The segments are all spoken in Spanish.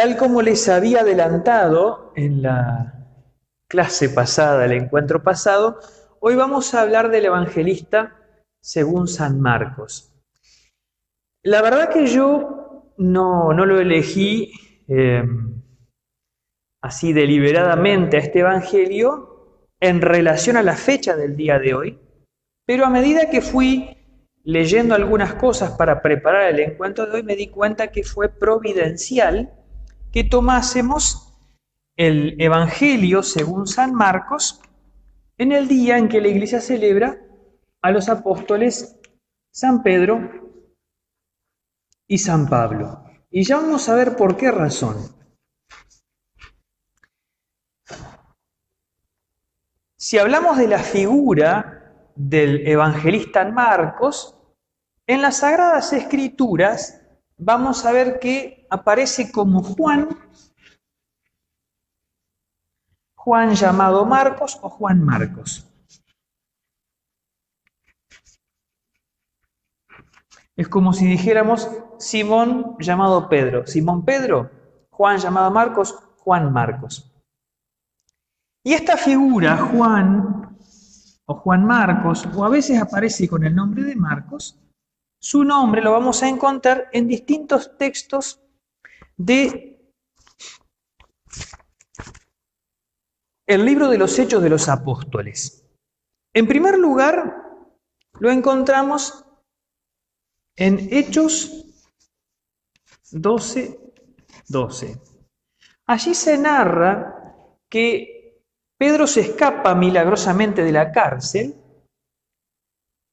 Tal como les había adelantado en la clase pasada, el encuentro pasado, hoy vamos a hablar del evangelista según San Marcos. La verdad que yo no lo elegí así deliberadamente a este evangelio en relación a la fecha del día de hoy, pero a medida que fui leyendo algunas cosas para preparar el encuentro de hoy, me di cuenta que fue providencial que tomásemos el Evangelio según San Marcos en el día en que la Iglesia celebra a los apóstoles San Pedro y San Pablo. Y ya vamos a ver por qué razón. Si hablamos de la figura del evangelista Marcos, en las Sagradas Escrituras vamos a ver que aparece como Juan llamado Marcos o Juan Marcos. Es como si dijéramos Simón llamado Pedro, Simón Pedro, Juan llamado Marcos, Juan Marcos. Y esta figura, Juan o Juan Marcos, o a veces aparece con el nombre de Marcos, su nombre lo vamos a encontrar en distintos textos de el libro de los Hechos de los Apóstoles. En primer lugar, lo encontramos en Hechos 12:12. Allí se narra que Pedro se escapa milagrosamente de la cárcel,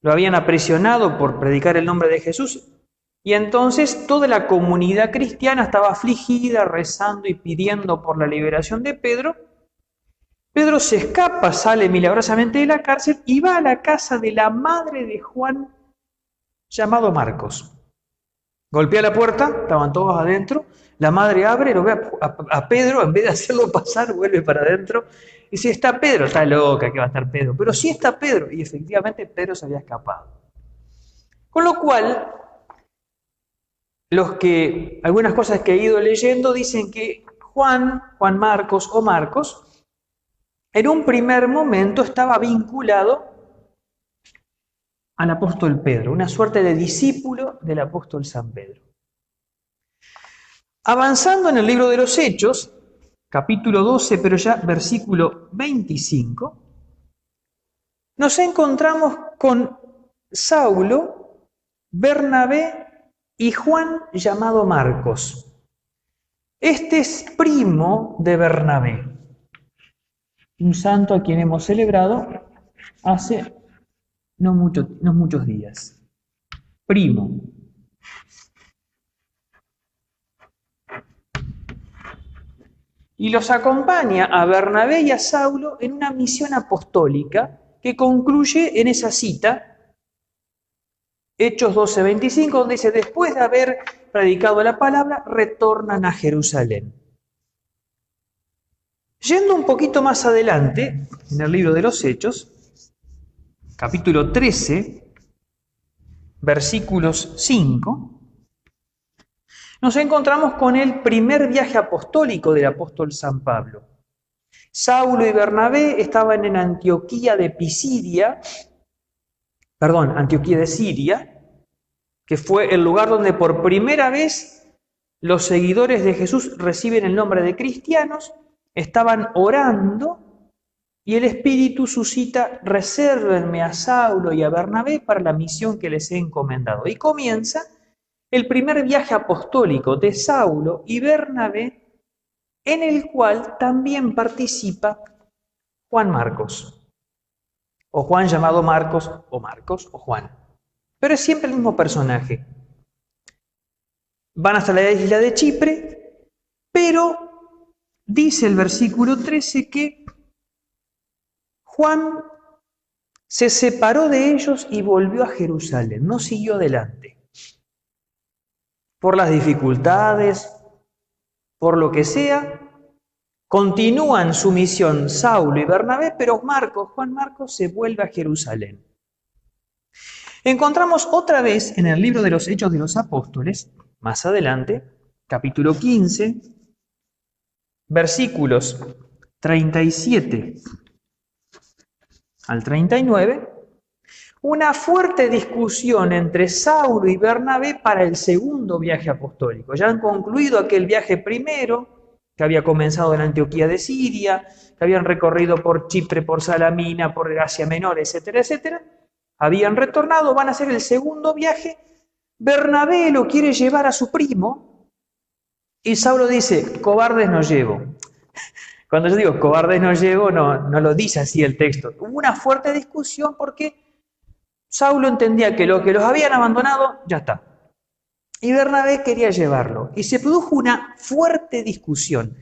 lo habían aprisionado por predicar el nombre de Jesús, y entonces toda la comunidad cristiana estaba afligida, rezando y pidiendo por la liberación de Pedro. Pedro se escapa, sale milagrosamente de la cárcel y va a la casa de la madre de Juan, llamado Marcos. Golpea la puerta, estaban todos adentro, la madre abre, lo ve a Pedro, en vez de hacerlo pasar, vuelve para adentro, y dice, está Pedro, está loca que va a estar Pedro, pero sí está Pedro, y efectivamente Pedro se había escapado. Con lo cual, algunas cosas que he ido leyendo dicen que Juan Marcos o Marcos, en un primer momento estaba vinculado al apóstol Pedro, una suerte de discípulo del apóstol San Pedro. Avanzando en el libro de los Hechos, capítulo 12, pero ya versículo 25, nos encontramos con Saulo, Bernabé y Juan llamado Marcos. Este es primo de Bernabé, un santo a quien hemos celebrado hace no muchos días. Primo. Y los acompaña a Bernabé y a Saulo en una misión apostólica que concluye en esa cita, Hechos 12:25, donde dice, después de haber predicado la palabra, retornan a Jerusalén. Yendo un poquito más adelante, en el libro de los Hechos, capítulo 13, versículos 5, nos encontramos con el primer viaje apostólico del apóstol San Pablo. Saulo y Bernabé estaban en Antioquía de Siria, que fue el lugar donde por primera vez los seguidores de Jesús reciben el nombre de cristianos, estaban orando y el Espíritu suscita, resérvenme a Saulo y a Bernabé para la misión que les he encomendado. Y comienza el primer viaje apostólico de Saulo y Bernabé, en el cual también participa Juan Marcos, o Juan llamado Marcos o Juan. Pero es siempre el mismo personaje. Van hasta la isla de Chipre, pero dice el versículo 13 que Juan se separó de ellos y volvió a Jerusalén, no siguió adelante. Por las dificultades, por lo que sea, continúan su misión Saulo y Bernabé, pero Juan Marcos se vuelve a Jerusalén. Encontramos otra vez en el libro de los Hechos de los Apóstoles, más adelante, capítulo 15, versículos 37 al 39, una fuerte discusión entre Saulo y Bernabé para el segundo viaje apostólico. Ya han concluido aquel viaje primero, que había comenzado en Antioquía de Siria, que habían recorrido por Chipre, por Salamina, por Asia Menor, etcétera, etcétera. Habían retornado, van a hacer el segundo viaje. Bernabé lo quiere llevar a su primo y Saulo dice, cobardes no llevo. Cuando yo digo cobardes no llevo, no lo dice así el texto. Hubo una fuerte discusión porque Saulo entendía que lo que los habían abandonado, ya está. Y Bernabé quería llevarlo. Y se produjo una fuerte discusión.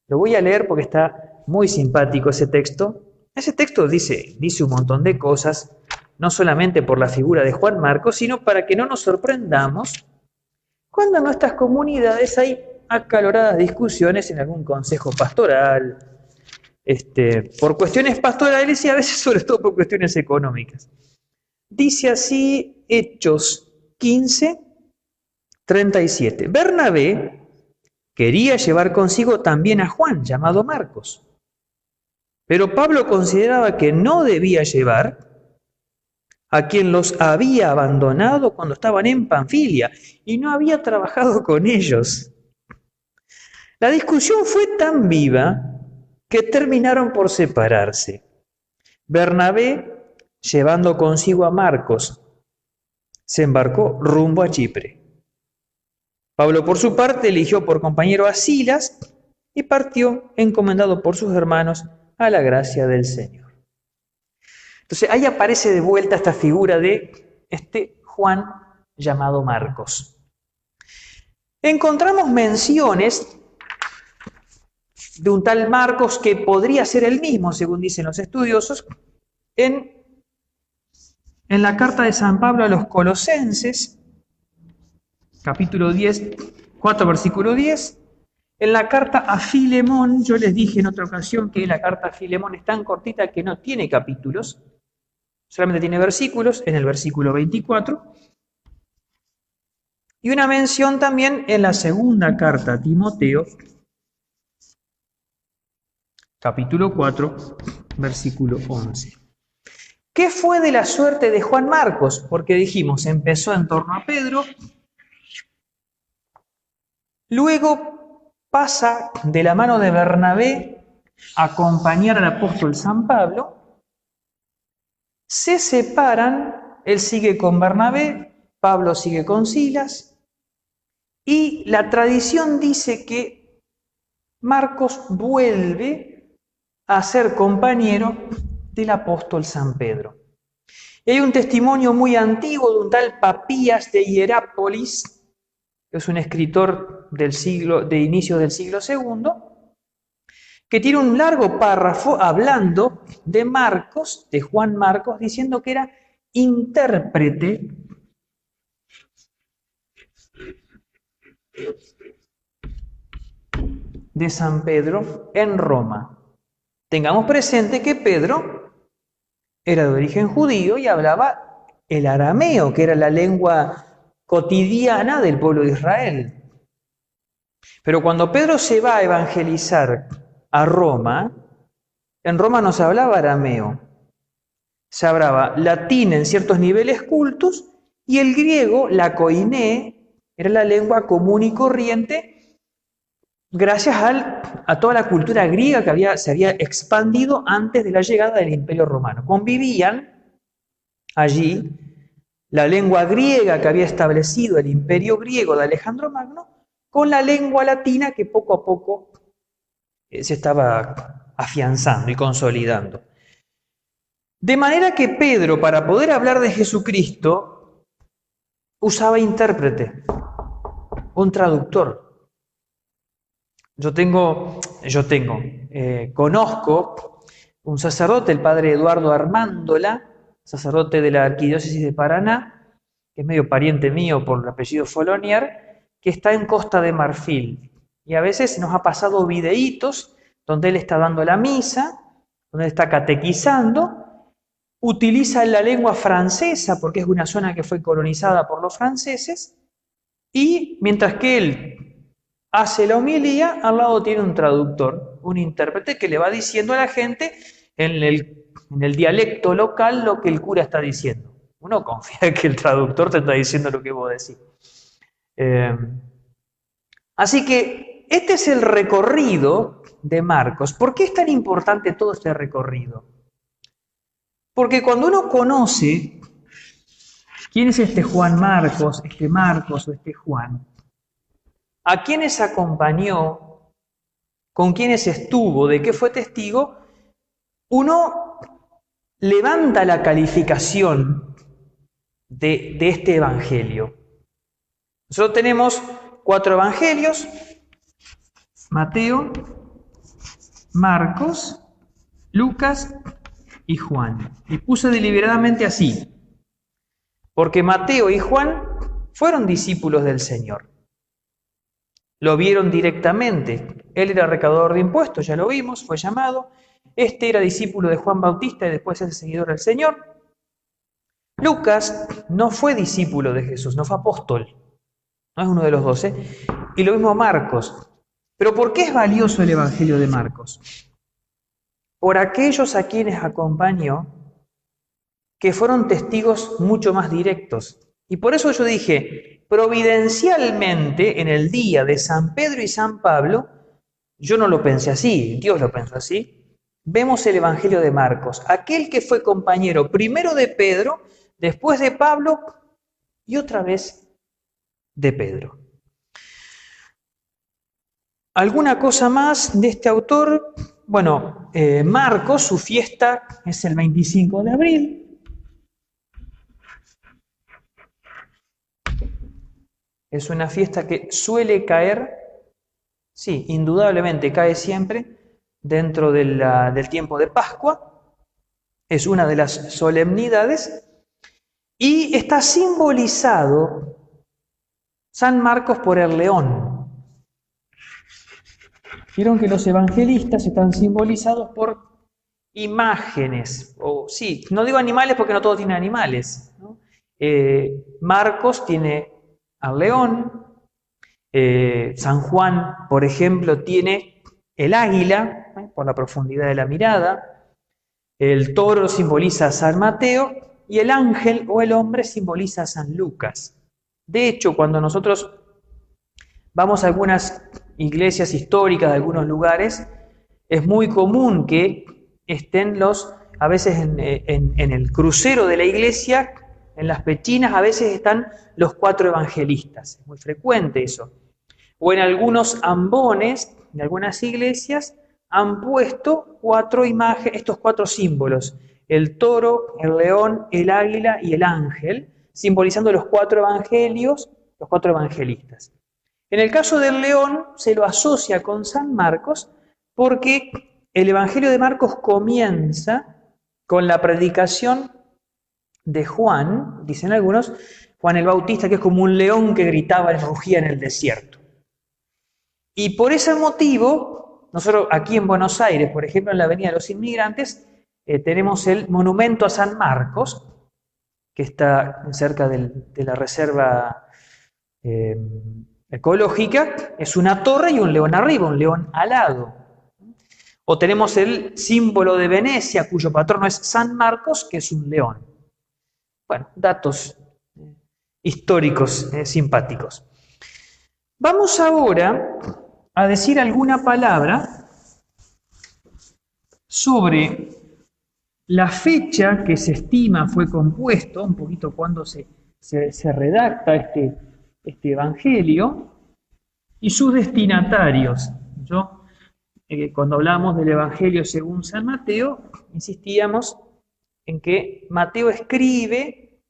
Lo voy a leer porque está muy simpático ese texto. Ese texto dice un montón de cosas, no solamente por la figura de Juan Marcos, sino para que no nos sorprendamos cuando en nuestras comunidades hay acaloradas discusiones en algún consejo pastoral, por cuestiones pastorales y a veces sobre todo por cuestiones económicas. Dice así Hechos 15, 37. Bernabé quería llevar consigo también a Juan, llamado Marcos. Pero Pablo consideraba que no debía llevar a quien los había abandonado cuando estaban en Panfilia y no había trabajado con ellos. La discusión fue tan viva que terminaron por separarse. Bernabé, llevando consigo a Marcos, se embarcó rumbo a Chipre. Pablo, por su parte, eligió por compañero a Silas y partió encomendado por sus hermanos a la gracia del Señor. Entonces, ahí aparece de vuelta esta figura de este Juan llamado Marcos. Encontramos menciones de un tal Marcos que podría ser el mismo, según dicen los estudiosos, en la carta de San Pablo a los Colosenses, capítulo 10, 4, versículo 10, en la carta a Filemón. Yo les dije en otra ocasión que la carta a Filemón es tan cortita que no tiene capítulos, solamente tiene versículos, en el versículo 24, y una mención también en la segunda carta a Timoteo, capítulo 4, versículo 11. ¿Qué fue de la suerte de Juan Marcos? Porque dijimos, empezó en torno a Pedro, luego pasa de la mano de Bernabé a acompañar al apóstol San Pablo, se separan, él sigue con Bernabé, Pablo sigue con Silas, y la tradición dice que Marcos vuelve a ser compañero del apóstol San Pedro. Y hay un testimonio muy antiguo de un tal Papías de Hierápolis, que es un escritor de inicios del siglo II, que tiene un largo párrafo hablando de Marcos, de Juan Marcos, diciendo que era intérprete de San Pedro en Roma. Tengamos presente que Pedro era de origen judío y hablaba el arameo, que era la lengua cotidiana del pueblo de Israel. Pero cuando Pedro se va a evangelizar a Roma, en Roma no se hablaba arameo, se hablaba latín en ciertos niveles cultos y el griego, la koiné, era la lengua común y corriente gracias a toda la cultura griega que se había expandido antes de la llegada del Imperio Romano. Convivían allí la lengua griega que había establecido el Imperio griego de Alejandro Magno con la lengua latina que poco a poco se estaba afianzando y consolidando. De manera que Pedro, para poder hablar de Jesucristo, usaba intérprete, un traductor. Conozco un sacerdote, el padre Eduardo Armándola, sacerdote de la arquidiócesis de Paraná, que es medio pariente mío por el apellido Folonier, que está en Costa de Marfil. Y a veces nos ha pasado videitos donde él está dando la misa, donde él está catequizando, utiliza la lengua francesa porque es una zona que fue colonizada por los franceses, y mientras que él hace la homilía, al lado tiene un traductor, un intérprete que le va diciendo a la gente en el dialecto local lo que el cura está diciendo. Uno confía que el traductor te está diciendo lo que vos decís. Así que este es el recorrido de Marcos. ¿Por qué es tan importante todo este recorrido? Porque cuando uno conoce quién es este Juan Marcos, este Marcos o este Juan, a quiénes acompañó, con quiénes estuvo, de qué fue testigo, uno levanta la calificación de este evangelio. Nosotros tenemos 4 evangelios: Mateo, Marcos, Lucas y Juan. Y puse deliberadamente así, porque Mateo y Juan fueron discípulos del Señor. Lo vieron directamente. Él era recaudador de impuestos, ya lo vimos, fue llamado. Este era discípulo de Juan Bautista y después es seguidor del Señor. Lucas no fue discípulo de Jesús, no fue apóstol, no es uno de los 12. Y lo mismo Marcos. ¿Pero por qué es valioso el Evangelio de Marcos? Por aquellos a quienes acompañó, que fueron testigos mucho más directos. Y por eso yo dije, providencialmente, en el día de San Pedro y San Pablo, yo no lo pensé así, Dios lo pensó así, vemos el Evangelio de Marcos, aquel que fue compañero primero de Pedro, después de Pablo y otra vez de Pedro. ¿Alguna cosa más de este autor? Bueno, Marcos, su fiesta es el 25 de abril. Es una fiesta que suele caer, sí, indudablemente cae siempre dentro del tiempo de Pascua. Es una de las solemnidades y está simbolizado San Marcos por el león. Vieron que los evangelistas están simbolizados por imágenes, o sí, no digo animales porque no todos tienen animales, ¿no? Marcos tiene al león, San Juan, por ejemplo, tiene el águila, por la profundidad de la mirada, el toro simboliza a San Mateo y el ángel o el hombre simboliza a San Lucas. De hecho, cuando nosotros vamos a algunas iglesias históricas de algunos lugares, es muy común que estén a veces en el crucero de la iglesia, en las pechinas, a veces están los 4 evangelistas. Es muy frecuente eso. O en algunos ambones de algunas iglesias han puesto 4 imágenes, estos 4 símbolos: el toro, el león, el águila y el ángel, simbolizando los 4 evangelios, los 4 evangelistas. En el caso del león se lo asocia con San Marcos porque el Evangelio de Marcos comienza con la predicación de Juan, dicen algunos, Juan el Bautista, que es como un león que gritaba y rugía en el desierto. Y por ese motivo, nosotros aquí en Buenos Aires, por ejemplo, en la Avenida de los Inmigrantes, tenemos el monumento a San Marcos, que está cerca de la reserva ecológica. Es una torre y un león arriba, un león alado. O tenemos el símbolo de Venecia, cuyo patrono es San Marcos, que es un león. Bueno, datos históricos simpáticos. Vamos ahora a decir alguna palabra sobre la fecha que se estima fue compuesto, un poquito cuando se redacta este evangelio, y sus destinatarios. Cuando hablamos del evangelio según San Mateo, insistíamos en que Mateo escribe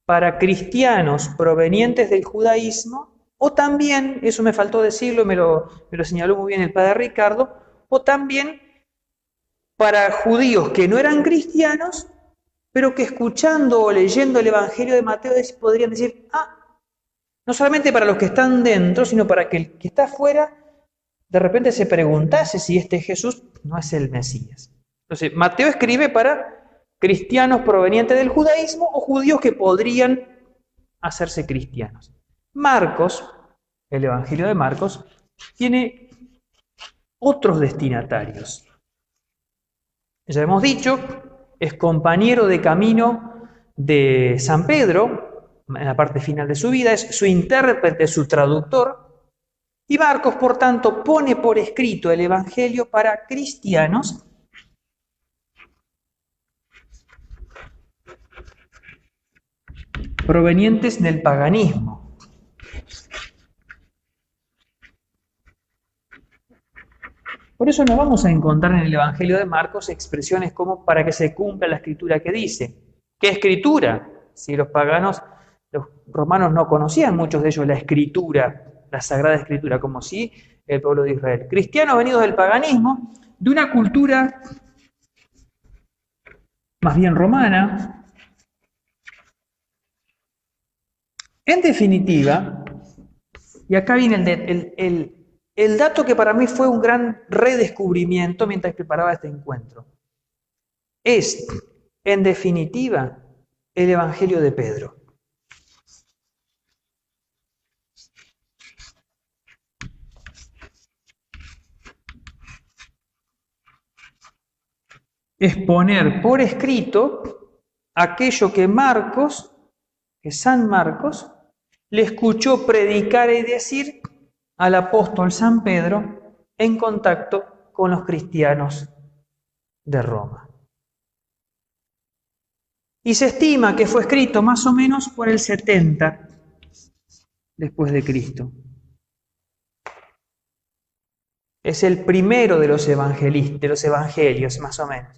para cristianos provenientes del judaísmo, o también, eso me faltó decirlo, me lo señaló muy bien el padre Ricardo, o también para judíos que no eran cristianos, pero que escuchando o leyendo el Evangelio de Mateo podrían decir, no solamente para los que están dentro, sino para que el que está afuera de repente se preguntase si este Jesús no es el Mesías. Entonces, Mateo escribe para cristianos provenientes del judaísmo o judíos que podrían hacerse cristianos. Marcos, el Evangelio de Marcos, tiene otros destinatarios. Ya hemos dicho, es compañero de camino de San Pedro, en la parte final de su vida, es su intérprete, su traductor, y Marcos, por tanto, pone por escrito el Evangelio para cristianos provenientes del paganismo. Por eso no vamos a encontrar en el Evangelio de Marcos expresiones como para que se cumpla la escritura que dice. ¿Qué escritura? Si los paganos, los romanos no conocían muchos de ellos la escritura, la Sagrada Escritura, como si el pueblo de Israel. Cristianos venidos del paganismo, de una cultura más bien romana. En definitiva, y acá viene el dato que para mí fue un gran redescubrimiento mientras preparaba este encuentro, es, en definitiva, el Evangelio de Pedro. Es poner por escrito aquello que San Marcos, le escuchó predicar y decir al apóstol San Pedro en contacto con los cristianos de Roma. Y se estima que fue escrito más o menos por el 70 después de Cristo. Es el primero de los evangelios, más o menos.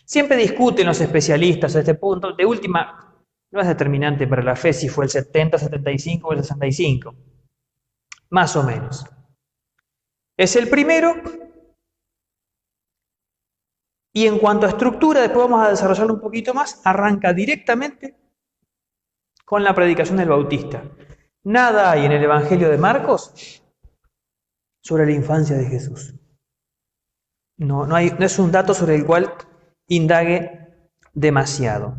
Siempre discuten los especialistas a este punto. De última, no es determinante para la fe si fue el 70, 75 o el 65. Más o menos. Es el primero. Y en cuanto a estructura, después vamos a desarrollarlo un poquito más, arranca directamente con la predicación del Bautista. Nada hay en el Evangelio de Marcos sobre la infancia de Jesús. No es un dato sobre el cual indague demasiado.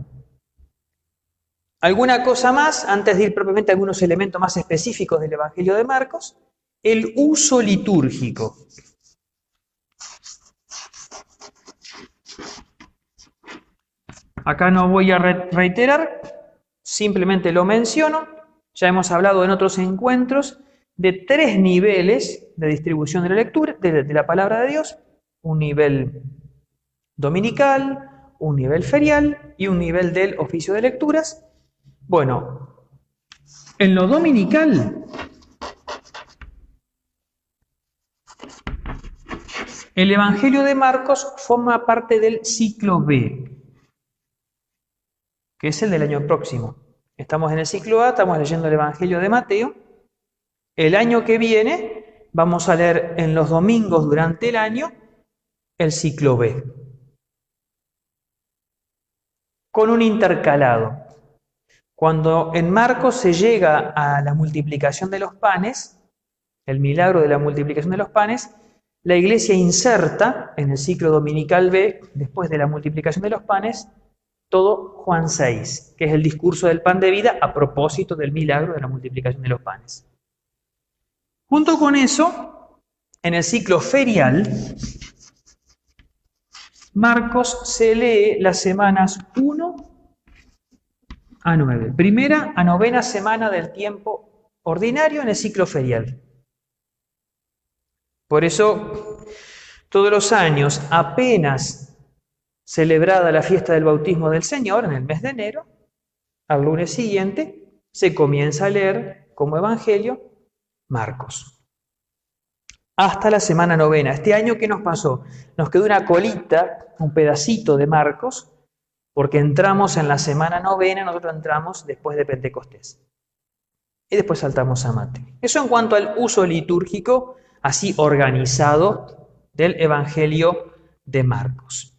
¿Alguna cosa más? Antes de ir propiamente a algunos elementos más específicos del Evangelio de Marcos, el uso litúrgico. Acá no voy a reiterar, simplemente lo menciono. Ya hemos hablado en otros encuentros de 3 niveles de distribución de la lectura, de la palabra de Dios. Un nivel dominical, un nivel ferial y un nivel del oficio de lecturas. Bueno, en lo dominical, el Evangelio de Marcos forma parte del ciclo B, que es el del año próximo. Estamos en el ciclo A, estamos leyendo el Evangelio de Mateo. El año que viene vamos a leer en los domingos durante el año el ciclo B, con un intercalado. Cuando en Marcos se llega a la multiplicación de los panes, el milagro de la multiplicación de los panes, la Iglesia inserta en el ciclo dominical B, después de la multiplicación de los panes, todo Juan 6, que es el discurso del pan de vida a propósito del milagro de la multiplicación de los panes. Junto con eso, en el ciclo ferial, Marcos se lee las semanas 1 a 9, primera a novena semana del tiempo ordinario en el ciclo ferial. Por eso, todos los años, apenas celebrada la fiesta del bautismo del Señor, en el mes de enero, al lunes siguiente, se comienza a leer como evangelio Marcos. Hasta la semana novena. Este año, ¿qué nos pasó? Nos quedó una colita, un pedacito de Marcos, porque entramos en la semana novena, nosotros entramos después de Pentecostés. Y después saltamos a Mateo. Eso en cuanto al uso litúrgico, así organizado, del Evangelio de Marcos.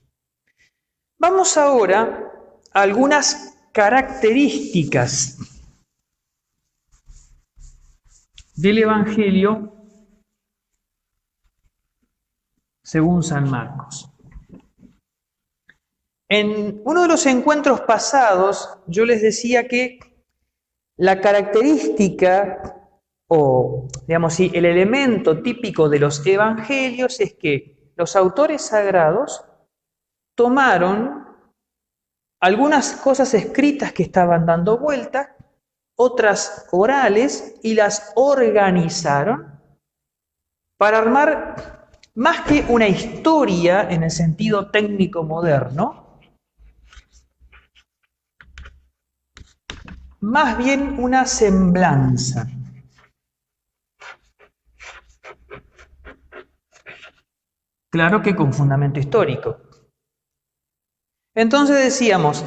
Vamos ahora a algunas características del Evangelio según San Marcos. En uno de los encuentros pasados yo les decía que la característica o digamos sí, el elemento típico de los evangelios es que los autores sagrados tomaron algunas cosas escritas que estaban dando vueltas, otras orales, y las organizaron para armar más que una historia en el sentido técnico moderno, más bien una semblanza. Claro que con fundamento histórico. Entonces decíamos,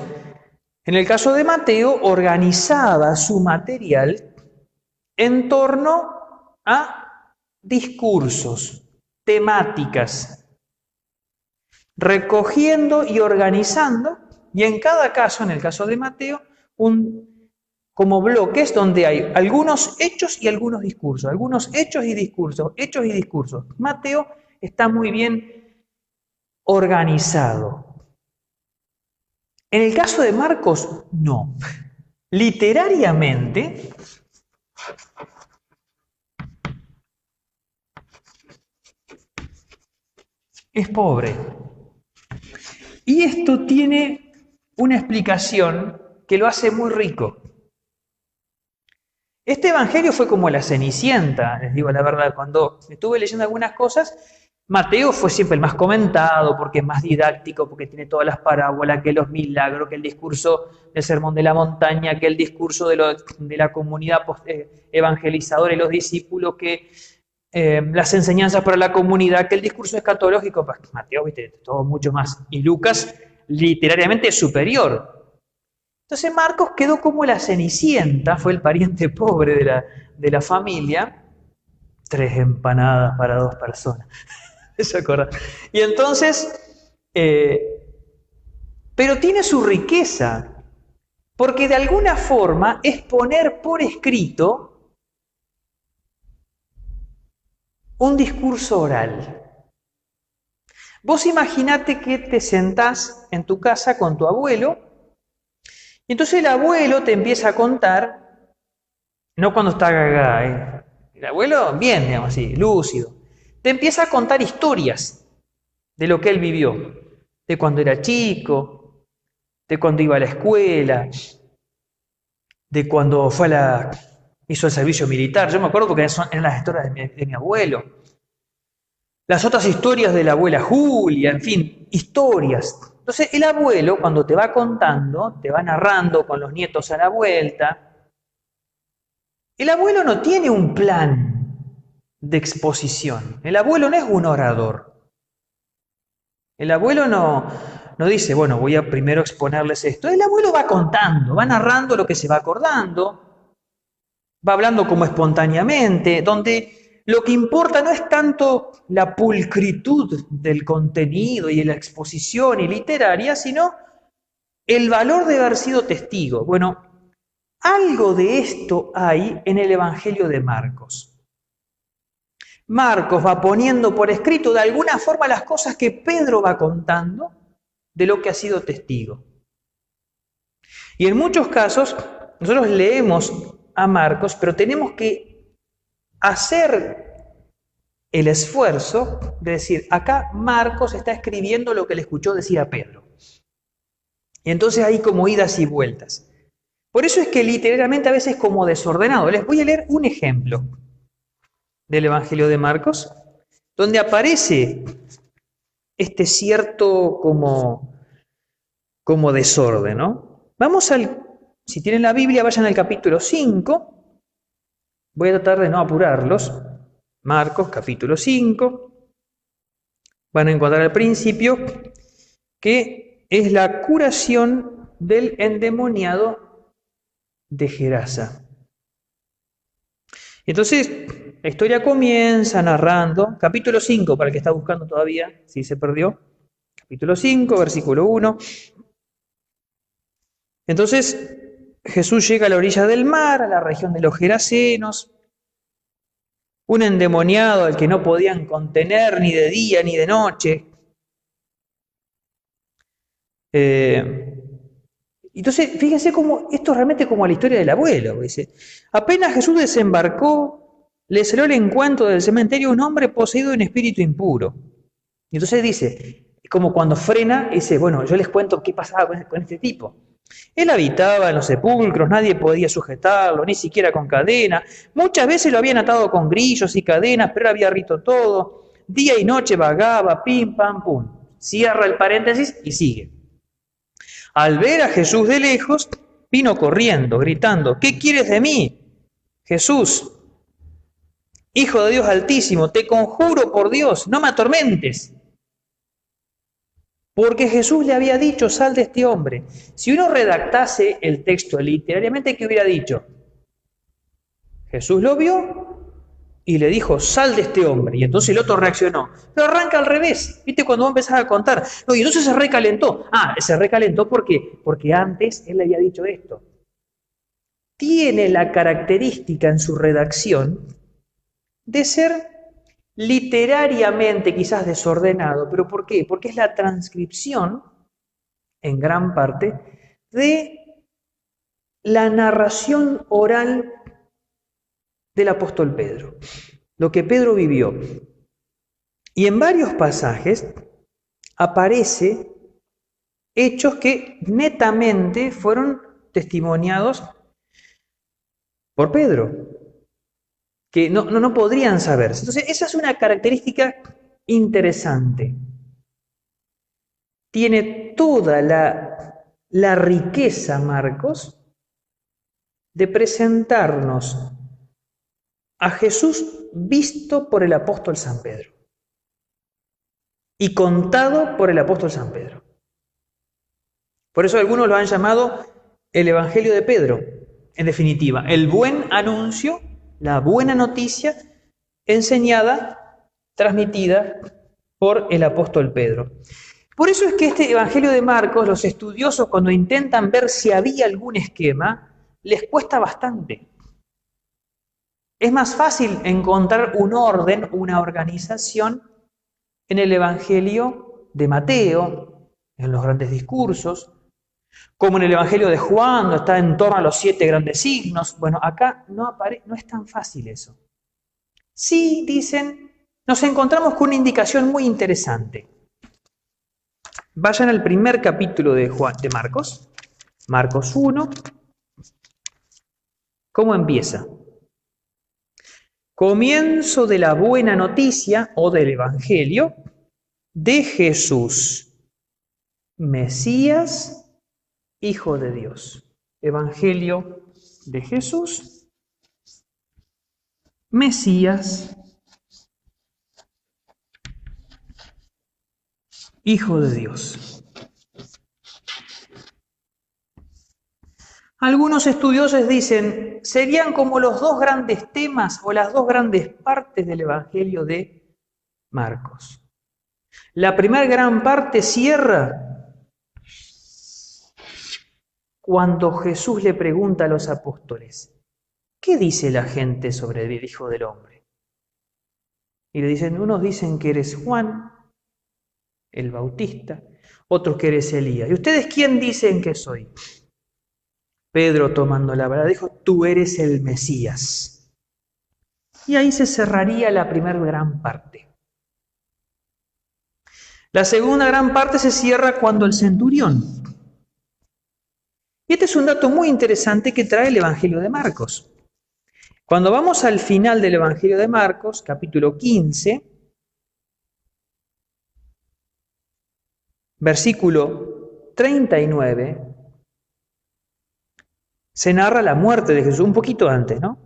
en el caso de Mateo, organizaba su material en torno a discursos, temáticas, recogiendo y organizando, y en cada caso, en el caso de Mateo, como bloques donde hay algunos hechos y algunos discursos, algunos hechos y discursos, hechos y discursos. Mateo está muy bien organizado. En el caso de Marcos, no. Literariamente, es pobre. Y esto tiene una explicación que lo hace muy rico. Este evangelio fue como la Cenicienta, les digo la verdad, cuando estuve leyendo algunas cosas, Mateo fue siempre el más comentado, porque es más didáctico, porque tiene todas las parábolas, que los milagros, que el discurso del Sermón de la Montaña, que el discurso de la comunidad evangelizadora y los discípulos, que las enseñanzas para la comunidad, que el discurso escatológico. Pues Mateo, viste, todo mucho más. Y Lucas, literariamente superior. Entonces Marcos quedó como la Cenicienta, fue el pariente pobre de la familia. 3 empanadas para 2 personas. ¿Se acuerda? Y entonces, pero tiene su riqueza, porque de alguna forma es poner por escrito un discurso oral. Vos imaginate que te sentás en tu casa con tu abuelo, y entonces el abuelo te empieza a contar, no cuando está gaga, el abuelo bien, digamos así, lúcido, te empieza a contar historias de lo que él vivió, de cuando era chico, de cuando iba a la escuela, de cuando hizo el servicio militar. Yo me acuerdo porque eran las historias de mi abuelo. Las otras historias de la abuela Julia, en fin, historias. Entonces el abuelo, cuando te va contando, te va narrando con los nietos a la vuelta, el abuelo no tiene un plan de exposición. El abuelo no es un orador. El abuelo no dice, bueno, voy a primero exponerles esto. El abuelo va contando, va narrando lo que se va acordando, va hablando como espontáneamente, donde lo que importa no es tanto la pulcritud del contenido y la exposición y literaria, sino el valor de haber sido testigo. Bueno, algo de esto hay en el Evangelio de Marcos. Marcos va poniendo por escrito de alguna forma las cosas que Pedro va contando de lo que ha sido testigo. Y en muchos casos, nosotros leemos a Marcos, pero tenemos que hacer el esfuerzo de decir, acá Marcos está escribiendo lo que le escuchó decir a Pedro. Y entonces hay como idas y vueltas. Por eso es que literalmente a veces es como desordenado. Les voy a leer un ejemplo del Evangelio de Marcos, donde aparece este cierto como desorden, ¿no? Si tienen la Biblia, vayan al capítulo 5. Voy a tratar de no apurarlos. Marcos, capítulo 5. Van a encontrar al principio que es la curación del endemoniado de Gerasa. Entonces, la historia comienza narrando, capítulo 5, para el que está buscando todavía, si se perdió, capítulo 5, versículo 1. Entonces, Jesús llega a la orilla del mar, a la región de los Gerasenos, un endemoniado al que no podían contener ni de día ni de noche. Entonces, fíjense cómo esto es realmente como la historia del abuelo. Dice, apenas Jesús desembarcó le salió al encuentro del cementerio un hombre poseído de un espíritu impuro. Y entonces dice, como cuando frena, dice, bueno, yo les cuento qué pasaba con este tipo. Él habitaba en los sepulcros, nadie podía sujetarlo, ni siquiera con cadena. Muchas veces lo habían atado con grillos y cadenas, pero él había rito todo. Día y noche vagaba, pim, pam, pum. Cierra el paréntesis y sigue. Al ver a Jesús de lejos, vino corriendo, gritando, ¿qué quieres de mí? Jesús, Hijo de Dios Altísimo, te conjuro por Dios, no me atormentes. Porque Jesús le había dicho, sal de este hombre. Si uno redactase el texto literariamente, ¿qué hubiera dicho? Jesús lo vio y le dijo, sal de este hombre. Y entonces el otro reaccionó. Pero arranca al revés. ¿Viste? Cuando vos empezás a contar. No, y entonces se recalentó. Se recalentó porque antes él le había dicho esto. Tiene la característica en su redacción de ser literariamente quizás desordenado. ¿Pero por qué? Porque es la transcripción, en gran parte, de la narración oral del apóstol Pedro, lo que Pedro vivió. Y en varios pasajes aparece hechos que netamente fueron testimoniados por Pedro, que no podrían saberse. Entonces, esa es una característica interesante. Tiene toda la riqueza, Marcos, de presentarnos a Jesús visto por el apóstol San Pedro y contado por el apóstol San Pedro. Por eso algunos lo han llamado el Evangelio de Pedro, en definitiva, el buen anuncio, la buena noticia enseñada, transmitida por el apóstol Pedro. Por eso es que este Evangelio de Marcos, los estudiosos cuando intentan ver si había algún esquema, les cuesta bastante. Es más fácil encontrar un orden, una organización en el Evangelio de Mateo, en los grandes discursos, como en el Evangelio de Juan, donde está en torno a los 7 grandes signos. Bueno, acá no es tan fácil eso. Sí, dicen, nos encontramos con una indicación muy interesante. Vayan al primer capítulo de Marcos, Marcos 1. ¿Cómo empieza? Comienzo de la buena noticia o del Evangelio de Jesús, Mesías, Hijo de Dios. Evangelio de Jesús, Mesías, Hijo de Dios. Algunos estudiosos dicen, serían como los dos grandes temas o las dos grandes partes del Evangelio de Marcos. La primera gran parte cierra cuando Jesús le pregunta a los apóstoles, ¿qué dice la gente sobre el Hijo del Hombre? Y le dicen, unos dicen que eres Juan, el Bautista, otros que eres Elías. ¿Y ustedes quién dicen que soy? Pedro, tomando la palabra, dijo, tú eres el Mesías. Y ahí se cerraría la primera gran parte. La segunda gran parte se cierra cuando el centurión. Y este es un dato muy interesante que trae el Evangelio de Marcos. Cuando vamos al final del Evangelio de Marcos, capítulo 15, versículo 39, se narra la muerte de Jesús, un poquito antes, ¿no?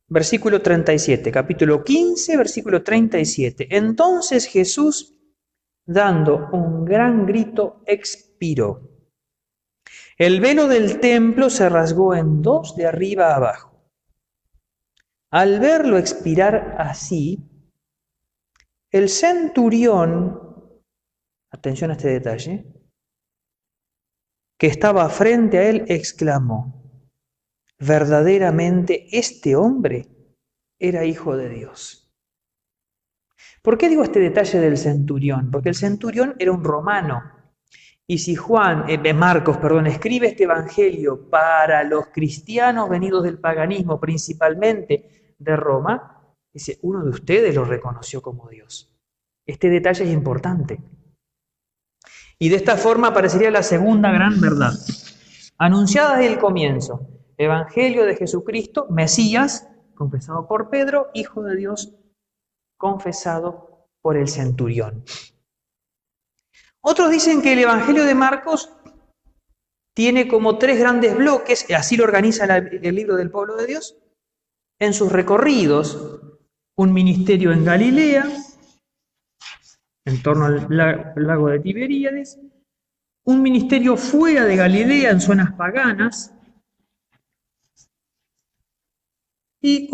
Versículo 37, capítulo 15, versículo 37. Entonces Jesús, dando un gran grito, expiró. El velo del templo se rasgó en dos de arriba a abajo. Al verlo expirar así, el centurión, atención a este detalle, que estaba frente a él, exclamó, verdaderamente este hombre era hijo de Dios. ¿Por qué digo este detalle del centurión? Porque el centurión era un romano Y si Marcos, escribe este evangelio para los cristianos venidos del paganismo, principalmente de Roma, dice, uno de ustedes lo reconoció como Dios. Este detalle es importante. Y de esta forma aparecería la segunda gran verdad, anunciada desde el comienzo. Evangelio de Jesucristo, Mesías, confesado por Pedro, Hijo de Dios, confesado por el centurión. Otros dicen que el Evangelio de Marcos tiene como 3 grandes bloques, así lo organiza el libro del pueblo de Dios, en sus recorridos: un ministerio en Galilea, en torno al lago de Tiberíades, un ministerio fuera de Galilea, en zonas paganas, y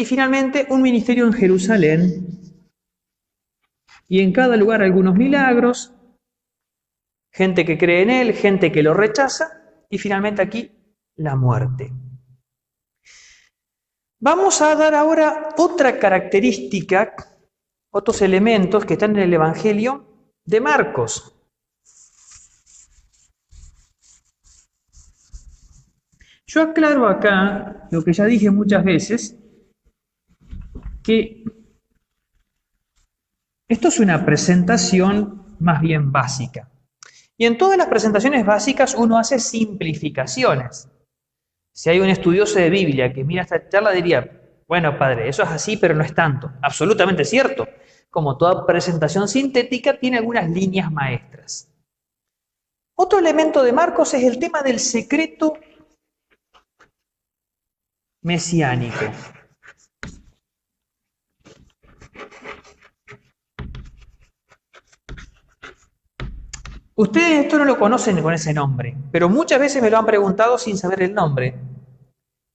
finalmente un ministerio en Jerusalén, y en cada lugar algunos milagros, gente que cree en él, gente que lo rechaza, y finalmente aquí la muerte. Vamos a dar ahora otra característica, otros elementos que están en el Evangelio de Marcos. Yo aclaro acá lo que ya dije muchas veces, que esto es una presentación más bien básica. Y en todas las presentaciones básicas uno hace simplificaciones. Si hay un estudioso de Biblia que mira esta charla diría, bueno, padre, eso es así, pero no es tanto. Absolutamente cierto. Como toda presentación sintética, tiene algunas líneas maestras. Otro elemento de Marcos es el tema del secreto mesiánico. Ustedes esto no lo conocen con ese nombre, pero muchas veces me lo han preguntado sin saber el nombre.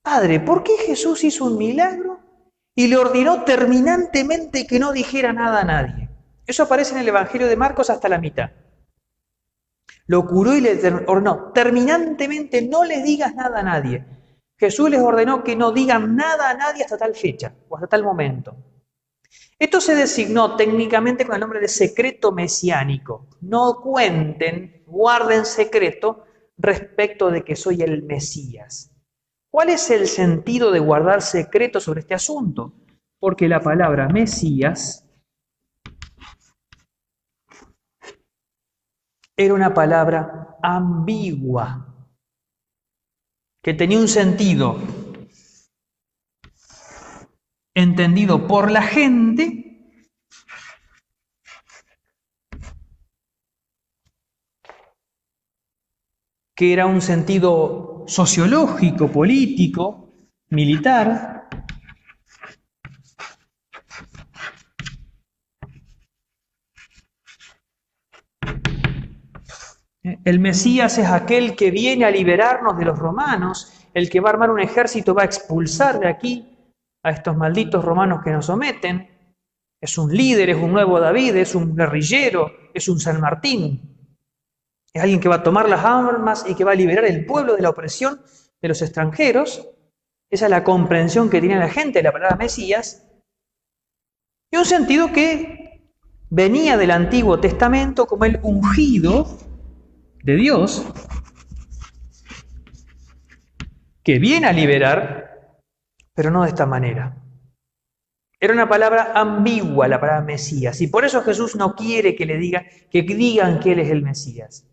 Padre, ¿por qué Jesús hizo un milagro y le ordenó terminantemente que no dijera nada a nadie? Eso aparece en el Evangelio de Marcos hasta la mitad. Lo curó y le ordenó, terminantemente no les digas nada a nadie. Jesús les ordenó que no digan nada a nadie hasta tal fecha o hasta tal momento. Esto se designó técnicamente con el nombre de secreto mesiánico. No cuenten, guarden secreto respecto de que soy el Mesías. ¿Cuál es el sentido de guardar secreto sobre este asunto? Porque la palabra Mesías era una palabra ambigua, que tenía un sentido entendido por la gente que era un sentido sociológico, político, militar. El Mesías es aquel que viene a liberarnos de los romanos, el que va a armar un ejército, va a expulsar de aquí a estos malditos romanos que nos someten. Es un líder, es un nuevo David, es un guerrillero, es un San Martín. Es alguien que va a tomar las armas y que va a liberar el pueblo de la opresión de los extranjeros. Esa es la comprensión que tiene la gente de la palabra Mesías. Y un sentido que venía del Antiguo Testamento como el ungido de Dios, que viene a liberar, pero no de esta manera. Era una palabra ambigua, la palabra Mesías, y por eso Jesús no quiere que digan que Él es el Mesías.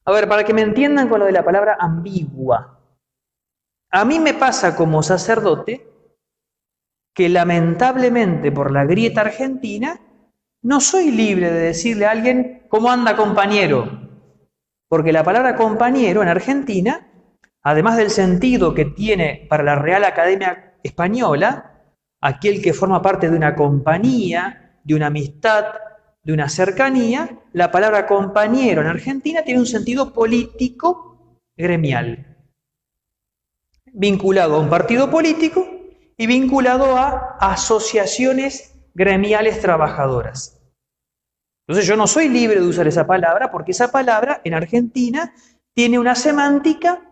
A ver, para que me entiendan con lo de la palabra ambigua, a mí me pasa como sacerdote que lamentablemente por la grieta argentina no soy libre de decirle a alguien ¿cómo anda, compañero? Porque la palabra compañero en Argentina, además del sentido que tiene para la Real Academia Española, aquel que forma parte de una compañía, de una amistad, de una cercanía, la palabra compañero en Argentina tiene un sentido político gremial, vinculado a un partido político y vinculado a asociaciones gremiales trabajadoras. Entonces yo no soy libre de usar esa palabra porque esa palabra en Argentina tiene una semántica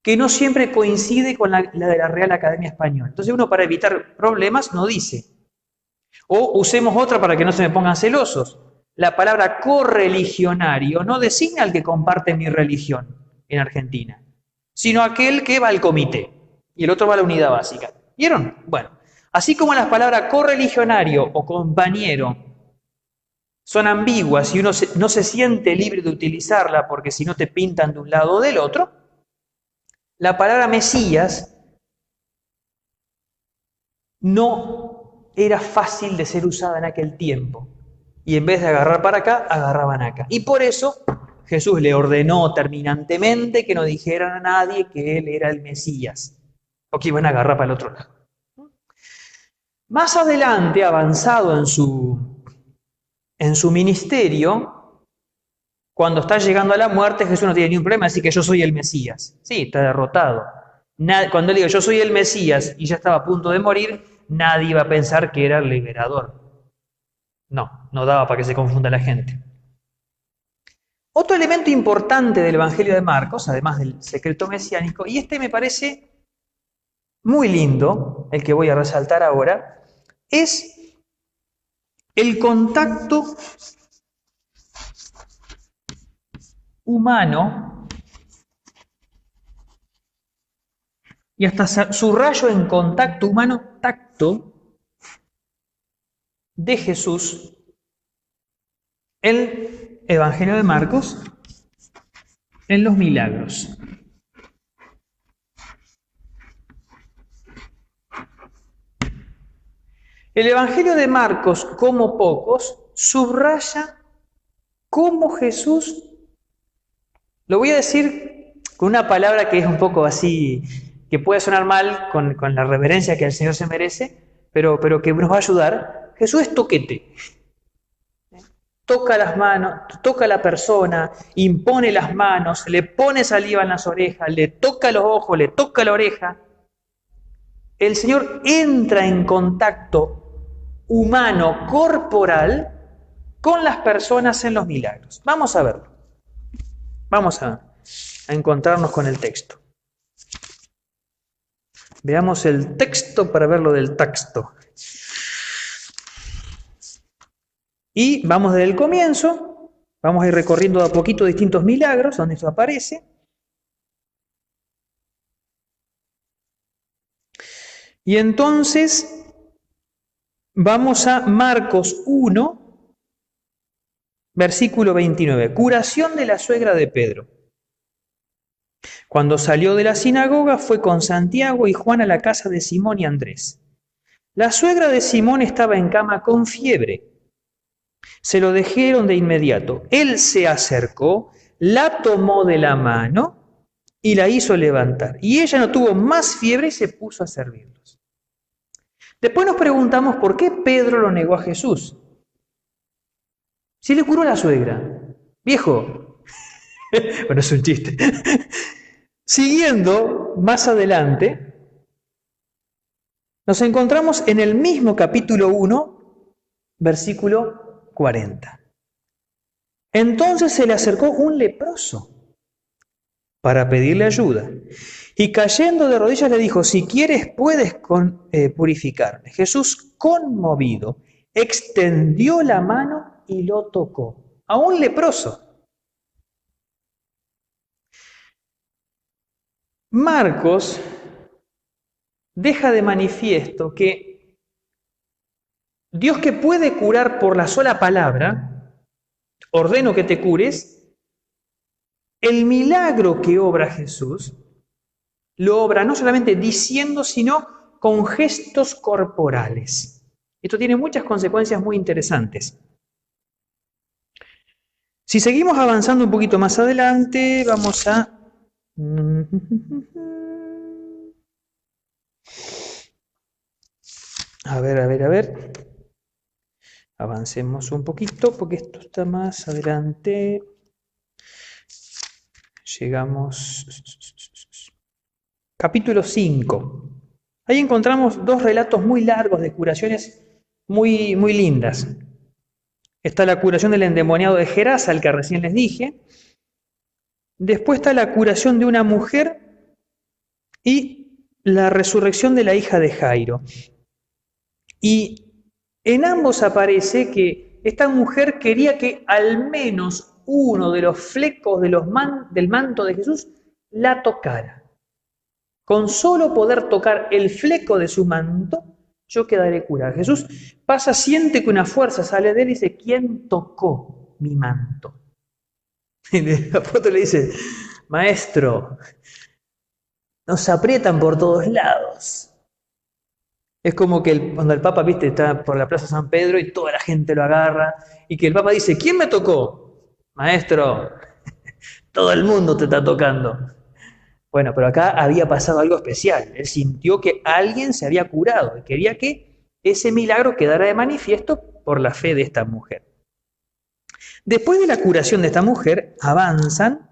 que no siempre coincide con la de la Real Academia Española. Entonces uno, para evitar problemas, no dice. O usemos otra para que no se me pongan celosos. la palabra correligionario no designa al que comparte mi religión en Argentina, sino aquel que va al comité y el otro va a la unidad básica. ¿Vieron? Bueno, así como las palabras correligionario o compañero son ambiguas y uno no se siente libre de utilizarla porque si no te pintan de un lado o del otro, la palabra Mesías no era fácil de ser usada en aquel tiempo. Y en vez de agarrar para acá, agarraban acá. Y por eso Jesús le ordenó terminantemente que no dijeran a nadie que él era el Mesías, o que iban a agarrar para el otro lado. Más adelante, avanzado en su ministerio, cuando está llegando a la muerte, Jesús no tiene ningún problema, así que yo soy el Mesías. Sí, está derrotado. Cuando él dijo yo soy el Mesías y ya estaba a punto de morir, nadie iba a pensar que era el liberador. No daba para que se confunda la gente. Otro elemento importante del Evangelio de Marcos, además del secreto mesiánico, y este me parece muy lindo, el que voy a resaltar ahora, es el contacto humano y hasta subrayo en contacto humano, tacto, de Jesús, el Evangelio de Marcos, en los milagros. El Evangelio de Marcos, como pocos, subraya cómo Jesús, lo voy a decir con una palabra que es un poco así, que puede sonar mal con la reverencia que el Señor se merece, pero que nos va a ayudar. Jesús es toquete. Toca las manos, toca a la persona, impone las manos, le pone saliva en las orejas, le toca los ojos, le toca la oreja. El Señor entra en contacto humano, corporal, con las personas en los milagros. Vamos a verlo. Vamos a encontrarnos con el texto. Veamos el texto para ver lo del texto. Y vamos desde el comienzo, vamos a ir recorriendo de a poquito distintos milagros donde esto aparece. Y entonces vamos a Marcos 1, versículo 29, curación de la suegra de Pedro. Cuando salió de la sinagoga fue con Santiago y Juan a la casa de Simón y Andrés. La suegra de Simón estaba en cama con fiebre. Se lo dijeron de inmediato. Él se acercó, la tomó de la mano y la hizo levantar. Y ella no tuvo más fiebre y se puso a servirlos. Después nos preguntamos por qué Pedro lo negó a Jesús. Si le curó a la suegra. Viejo. Bueno, es un chiste. Siguiendo más adelante, nos encontramos en el mismo capítulo 1, versículo 40. Entonces se le acercó un leproso para pedirle ayuda y cayendo de rodillas le dijo, si quieres puedes purificarme. Jesús, conmovido, extendió la mano y lo tocó. A un leproso. Marcos deja de manifiesto que Dios, que puede curar por la sola palabra, ordeno que te cures, el milagro que obra Jesús lo obra no solamente diciendo, sino con gestos corporales. Esto tiene muchas consecuencias muy interesantes. Si seguimos avanzando un poquito más adelante, vamos a... A ver. Avancemos un poquito porque esto está más adelante. Llegamos... Capítulo 5. Ahí encontramos dos relatos muy largos de curaciones muy lindas. Está la curación del endemoniado de Gerasa, el que recién les dije. Después está la curación de una mujer y la resurrección de la hija de Jairo. Y en ambos aparece que esta mujer quería que al menos uno de los flecos de del manto de Jesús la tocara. Con solo poder tocar el fleco de su manto, yo quedaré curada. Jesús pasa, siente que una fuerza sale de él y dice, ¿quién tocó mi manto? Y el apóstol le dice, maestro, nos aprietan por todos lados. Es como que cuando el Papa, viste, está por la Plaza San Pedro y toda la gente lo agarra y que el Papa dice, ¿quién me tocó? Maestro, todo el mundo te está tocando. Bueno, pero acá había pasado algo especial. Él sintió que alguien se había curado y quería que ese milagro quedara de manifiesto por la fe de esta mujer. Después de la curación de esta mujer, avanzan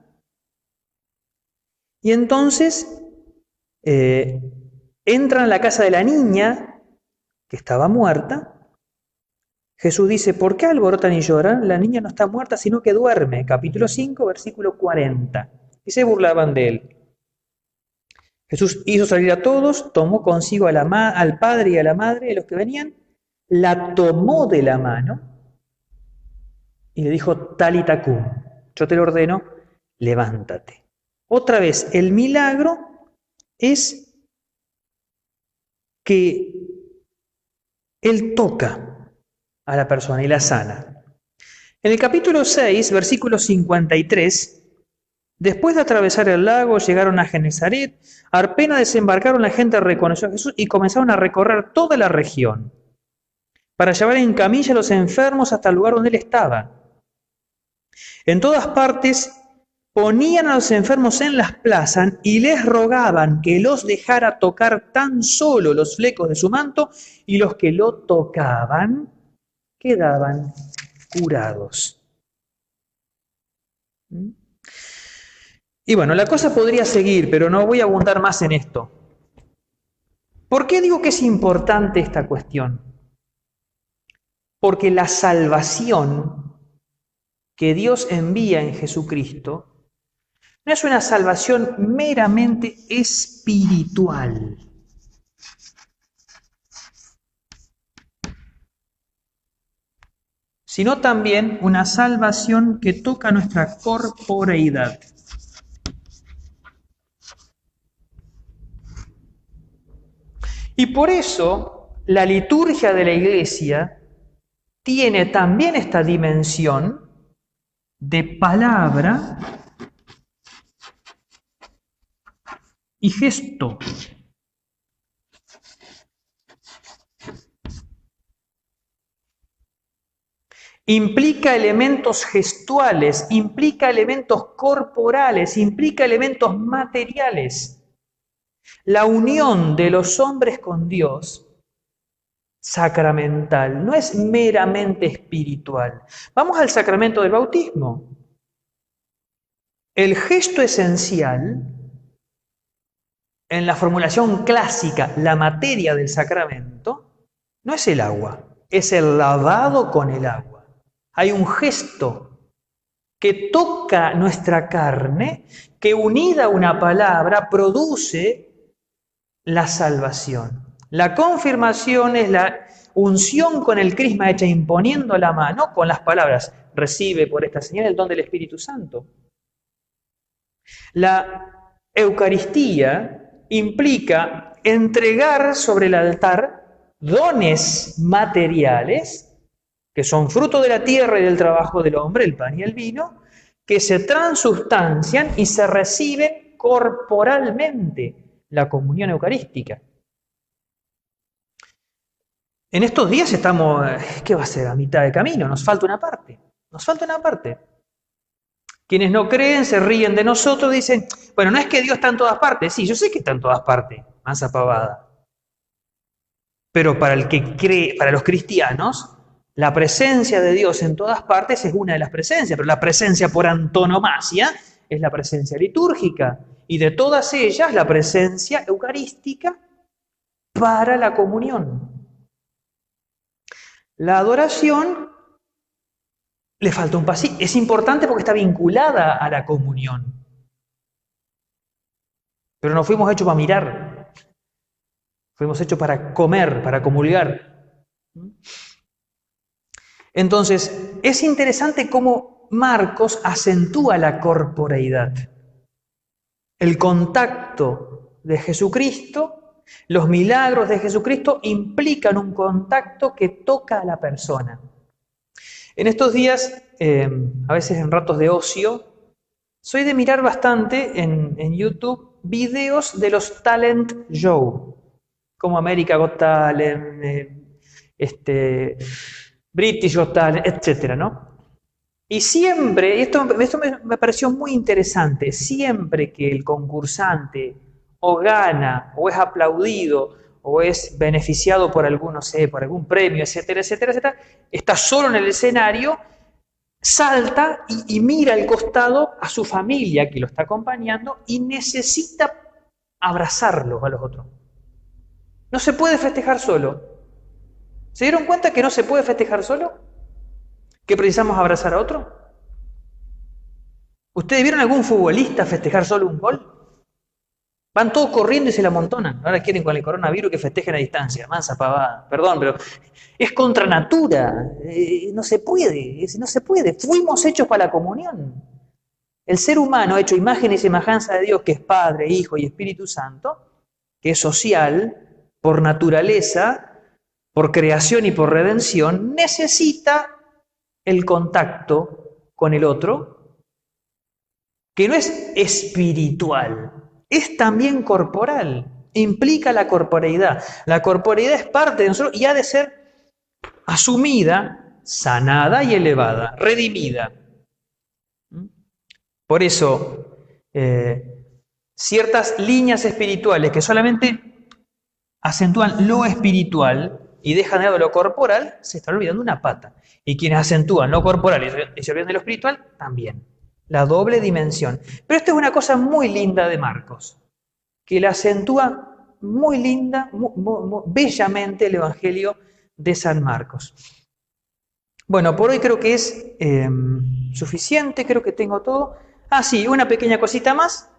y entonces entran a la casa de la niña que estaba muerta. Jesús dice, ¿por qué alborotan y lloran? La niña no está muerta, sino que duerme. Capítulo 5, versículo 40. Y se burlaban de él. Jesús hizo salir a todos, tomó consigo al padre y a la madre de los que venían, la tomó de la mano y le dijo, Talita cum, yo te lo ordeno, levántate. Otra vez, el milagro es que Él toca a la persona y la sana. En el capítulo 6, versículo 53, después de atravesar el lago, llegaron a Genesaret, apenas desembarcaron, la gente reconoció a Jesús y comenzaron a recorrer toda la región para llevar en camilla a los enfermos hasta el lugar donde él estaba. En todas partes ponían a los enfermos en las plazas y les rogaban que los dejara tocar tan solo los flecos de su manto, y los que lo tocaban quedaban curados. Y bueno, la cosa podría seguir, pero no voy a abundar más en esto. ¿Por qué digo que es importante esta cuestión? Porque la salvación que Dios envía en Jesucristo no es una salvación meramente espiritual. Sino también una salvación que toca nuestra corporeidad. Y por eso la liturgia de la Iglesia tiene también esta dimensión de palabra y gesto. Implica elementos gestuales, implica elementos corporales, implica elementos materiales. La unión de los hombres con Dios, sacramental, no es meramente espiritual. Vamos al sacramento del bautismo. El gesto esencial, en la formulación clásica, la materia del sacramento, no es el agua, es el lavado con el agua. Hay un gesto que toca nuestra carne, que unida a una palabra produce la salvación. La confirmación es la unción con el crisma hecha imponiendo la mano con las palabras, recibe por esta señal el don del Espíritu Santo. La Eucaristía implica entregar sobre el altar dones materiales que son fruto de la tierra y del trabajo del hombre, el pan y el vino, que se transustancian y se reciben corporalmente, la comunión eucarística. En estos días estamos, ¿qué va a ser? A mitad de camino, nos falta una parte, nos falta una parte. Quienes no creen se ríen de nosotros, dicen, bueno, no es que Dios está en todas partes. Sí, yo sé que está en todas partes, mansa pavada. Pero para el que cree, para los cristianos, la presencia de Dios en todas partes es una de las presencias, pero la presencia por antonomasia es la presencia litúrgica. Y de todas ellas, la presencia eucarística para la comunión. La adoración le falta un pasito. Es importante porque está vinculada a la comunión. Pero no fuimos hechos para mirar. Fuimos hechos para comer, para comulgar. Entonces, es interesante cómo Marcos acentúa la corporeidad. El contacto de Jesucristo, los milagros de Jesucristo implican un contacto que toca a la persona. En estos días, a veces en ratos de ocio, soy de mirar bastante en YouTube videos de los talent show, como America Got Talent, British Got Talent, etcétera, ¿no? Y siempre, esto me pareció muy interesante, siempre que el concursante o gana, o es aplaudido, o es beneficiado por algún, no sé, por algún premio, etcétera, etcétera, etcétera, está solo en el escenario, salta y mira al costado a su familia que lo está acompañando y necesita abrazarlos a los otros. No se puede festejar solo. ¿Se dieron cuenta que no se puede festejar solo? ¿Que precisamos abrazar a otro? ¿Ustedes vieron algún futbolista festejar solo un gol? Van todos corriendo y se la amontonan. Ahora quieren con el coronavirus que festejen a distancia. Mansa pavada. Perdón, pero es contra natura. No se puede. No se puede. Fuimos hechos para la comunión. El ser humano, hecho imagen y semejanza de Dios, que es Padre, Hijo y Espíritu Santo, que es social, por naturaleza, por creación y por redención, necesita el contacto con el otro, que no es espiritual, es también corporal, implica la corporeidad. La corporeidad es parte de nosotros y ha de ser asumida, sanada y elevada, redimida. Por eso, ciertas líneas espirituales que solamente acentúan lo espiritual y dejan de lado lo corporal, se están olvidando una pata. Y quienes acentúan lo corporal y se olvidan de lo espiritual, también. La doble dimensión. Pero esto es una cosa muy linda de Marcos, que la acentúa muy linda, bellamente el Evangelio de San Marcos. Bueno, por hoy creo que es suficiente, creo que tengo todo. Ah, sí, una pequeña cosita más.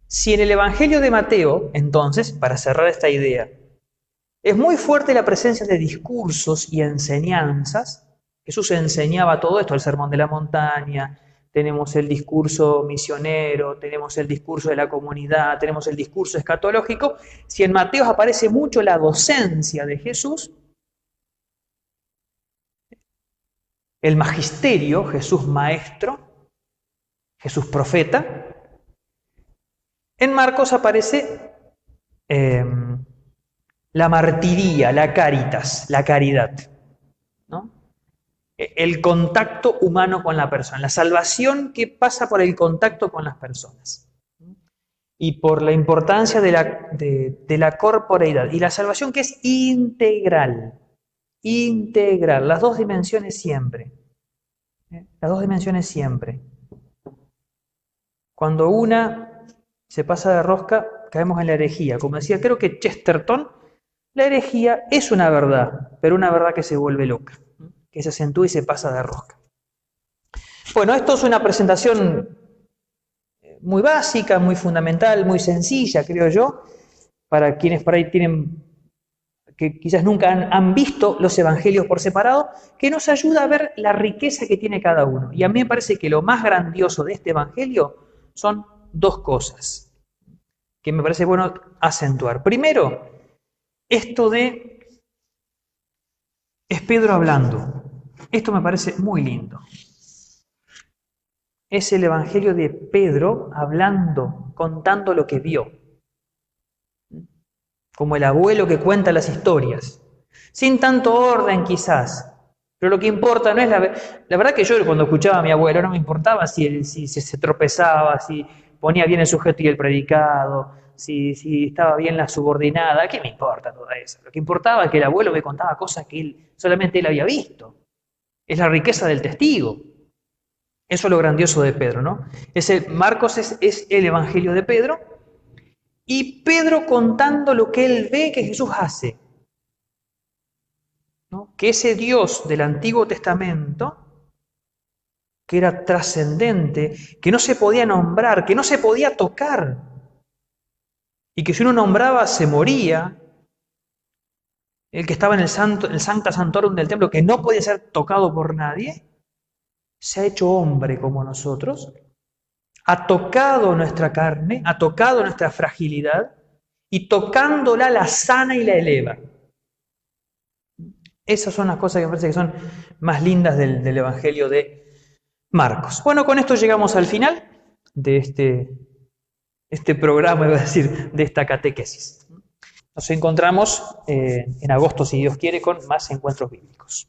Si en el Evangelio de Mateo, entonces, para cerrar esta idea, es muy fuerte la presencia de discursos y enseñanzas. Jesús enseñaba todo esto, el Sermón de la Montaña, tenemos el discurso misionero, tenemos el discurso de la comunidad, tenemos el discurso escatológico. Si en Mateo aparece mucho la docencia de Jesús, el magisterio, Jesús maestro, Jesús profeta, en Marcos aparece la martiría, la caritas, la caridad, ¿no? El contacto humano con la persona, la salvación que pasa por el contacto con las personas. Y por la importancia de la corporeidad. Y la salvación que es integral. Integral. Las dos dimensiones siempre. Las dos dimensiones siempre. Cuando una se pasa de rosca, caemos en la herejía. Como decía, creo que Chesterton, la herejía es una verdad, pero una verdad que se vuelve loca, que se acentúa y se pasa de rosca. Bueno, esto es una presentación muy básica, muy fundamental, muy sencilla, creo yo, para quienes por ahí tienen, que quizás nunca han visto los evangelios por separado, que nos ayuda a ver la riqueza que tiene cada uno. Y a mí me parece que lo más grandioso de este evangelio son dos cosas que me parece bueno acentuar. Primero, esto de es Pedro hablando. Esto me parece muy lindo. Es el evangelio de Pedro hablando, contando lo que vio. Como el abuelo que cuenta las historias. Sin tanto orden quizás. Pero lo que importa no es la verdad que yo cuando escuchaba a mi abuelo no me importaba si se tropezaba, si ponía bien el sujeto y el predicado, si estaba bien la subordinada. ¿Qué me importa todo eso? Lo que importaba es que el abuelo me contaba cosas que solamente él había visto. Es la riqueza del testigo. Eso es lo grandioso de Pedro, ¿no? Marcos es el evangelio de Pedro y Pedro contando lo que él ve que Jesús hace. ¿No? Que ese Dios del Antiguo Testamento, que era trascendente, que no se podía nombrar, que no se podía tocar, y que si uno nombraba se moría, el que estaba en el Sancta Sanctorum del templo, que no podía ser tocado por nadie, se ha hecho hombre como nosotros, ha tocado nuestra carne, ha tocado nuestra fragilidad, y tocándola la sana y la eleva. Esas son las cosas que me parece que son más lindas del Evangelio de Marcos. Bueno, con esto llegamos al final de este programa, iba a decir, de esta catequesis. Nos encontramos en agosto, si Dios quiere, con más encuentros bíblicos.